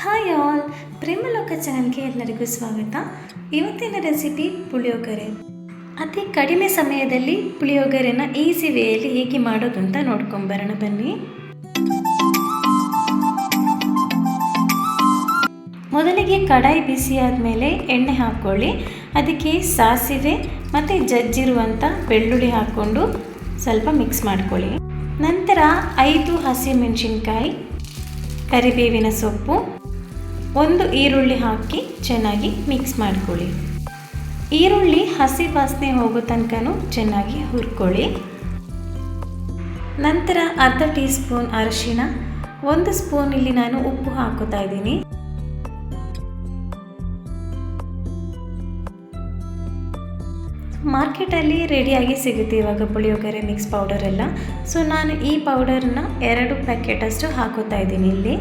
Hi all, Premaloka ಚಾನಲ್ಗೆ ಎಲ್ಲರಿಗೂ ಸ್ವಾಗತ. ಇವತ್ತಿನ ರೆಸಿಪಿ ಪುಳಿಯೋಗರೆ. ಅತಿ ಕಡಿಮೆ ಸಮಯದಲ್ಲಿ ಪುಳಿಯೋಗರೆನ ಈಸಿ ವೇಯಲ್ಲಿ ಹೇಗೆ ಮಾಡೋದು ಅಂತ ನೋಡ್ಕೊಂಬರೋಣ ಬನ್ನಿ. ಮೊದಲಿಗೆ ಕಡಾಯಿ ಬಿಸಿ ಆದಮೇಲೆ ಎಣ್ಣೆ ಹಾಕ್ಕೊಳ್ಳಿ. ಅದಕ್ಕೆ ಸಾಸಿವೆ ಮತ್ತು ಜಜ್ಜಿರುವಂಥ ಬೆಳ್ಳುಳ್ಳಿ ಹಾಕ್ಕೊಂಡು ಸ್ವಲ್ಪ ಮಿಕ್ಸ್ ಮಾಡ್ಕೊಳ್ಳಿ. ನಂತರ 5 ಹಸಿಮೆಣಸಿನ್ಕಾಯಿ, ಕರಿಬೇವಿನ ಸೊಪ್ಪು, 1 ಈರುಳ್ಳಿ ಹಾಕಿ ಚೆನ್ನಾಗಿ ಮಿಕ್ಸ್ ಮಾಡ್ಕೊಳ್ಳಿ. ಈರುಳ್ಳಿ ಹಸಿ ವಾಸನೆ ಹೋಗೋ ತನಕನೂ ಚೆನ್ನಾಗಿ ಹುರ್ಕೊಳ್ಳಿ. ನಂತರ ಅರ್ಧ ಟೀ ಸ್ಪೂನ್ ಅರಿಶಿಣ, 1 ಸ್ಪೂನ್ ಇಲ್ಲಿ ನಾನು ಉಪ್ಪು ಹಾಕೋತಾ ಇದ್ದೀನಿ. ಮಾರ್ಕೆಟಲ್ಲಿ ರೆಡಿಯಾಗಿ ಸಿಗುತ್ತೆ ಇವಾಗ ಪುಳಿಯೋಗರೆ ಮಿಕ್ಸ್ ಪೌಡರ್ ಎಲ್ಲ. ಸೊ ನಾನು ಈ ಪೌಡರ್ನ 2 ಪ್ಯಾಕೆಟ್ ಅಷ್ಟು ಹಾಕೋತಾ ಇದ್ದೀನಿ ಇಲ್ಲಿ.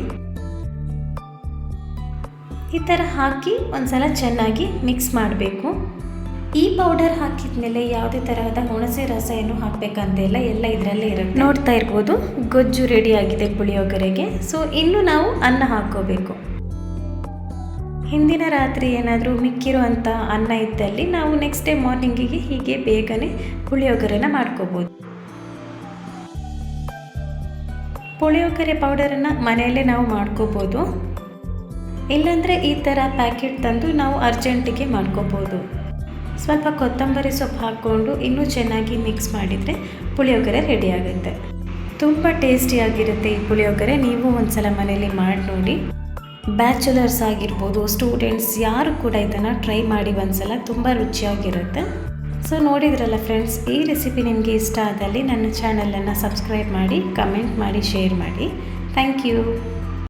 ಈ ಥರ ಹಾಕಿ ಒಂದ್ಸಲ ಚೆನ್ನಾಗಿ ಮಿಕ್ಸ್ ಮಾಡಬೇಕು. ಈ ಪೌಡರ್ ಹಾಕಿದ್ಮೇಲೆ ಯಾವುದೇ ತರಹದ ಹುಣಸೆ ರಸ ಏನು ಹಾಕಬೇಕಂತಿಲ್ಲ, ಎಲ್ಲ ಇದರಲ್ಲೇ ಇರುತ್ತೆ. ನೋಡ್ತಾ ಇರ್ಬೋದು, ಗೊಜ್ಜು ರೆಡಿ ಆಗಿದೆ ಪುಳಿಯೋಗರೆಗೆ. ಸೊ ಇನ್ನು ನಾವು ಅನ್ನ ಹಾಕ್ಕೋಬೇಕು. ಹಿಂದಿನ ರಾತ್ರಿ ಏನಾದರೂ ಮಿಕ್ಕಿರೋ ಅಂಥ ಅನ್ನ ಇದ್ದಲ್ಲಿ ನಾವು ನೆಕ್ಸ್ಟ್ ಡೇ ಮಾರ್ನಿಂಗಿಗೆ ಹೀಗೆ ಬೇಗನೆ ಪುಳಿಯೋಗರೆನ ಮಾಡ್ಕೋಬೋದು. ಪುಳಿಯೋಗರೆ ಪೌಡರನ್ನು ಮನೆಯಲ್ಲೇ ನಾವು ಮಾಡ್ಕೋಬೋದು, ಇಲ್ಲಾಂದರೆ ಈ ಥರ ಪ್ಯಾಕೆಟ್ ತಂದು ನಾವು ಅರ್ಜೆಂಟಿಗೆ ಮಾಡ್ಕೋಬೋದು. ಸ್ವಲ್ಪ ಕೊತ್ತಂಬರಿ ಸೊಪ್ಪು ಹಾಕ್ಕೊಂಡು ಇನ್ನೂ ಚೆನ್ನಾಗಿ ಮಿಕ್ಸ್ ಮಾಡಿದರೆ ಪುಳಿಯೋಗರೆ ರೆಡಿ ಆಗುತ್ತೆ. ತುಂಬ ಟೇಸ್ಟಿಯಾಗಿರುತ್ತೆ ಈ ಪುಳಿಯೋಗರೆ. ನೀವು ಒಂದ್ಸಲ ಮನೇಲಿ ಮಾಡಿ ನೋಡಿ. ಬ್ಯಾಚುಲರ್ಸ್ ಆಗಿರ್ಬೋದು, ಸ್ಟೂಡೆಂಟ್ಸ್ ಯಾರು ಕೂಡ ಇದನ್ನು ಟ್ರೈ ಮಾಡಿ ಒಂದ್ಸಲ, ತುಂಬ ರುಚಿಯಾಗಿರುತ್ತೆ. ಸೊ ನೋಡಿದ್ರಲ್ಲ ಫ್ರೆಂಡ್ಸ್, ಈ ರೆಸಿಪಿ ನಿಮಗೆ ಇಷ್ಟ ಆದಲ್ಲಿ ನನ್ನ ಚಾನಲನ್ನು ಸಬ್ಸ್ಕ್ರೈಬ್ ಮಾಡಿ, ಕಮೆಂಟ್ ಮಾಡಿ, ಶೇರ್ ಮಾಡಿ. Thank you.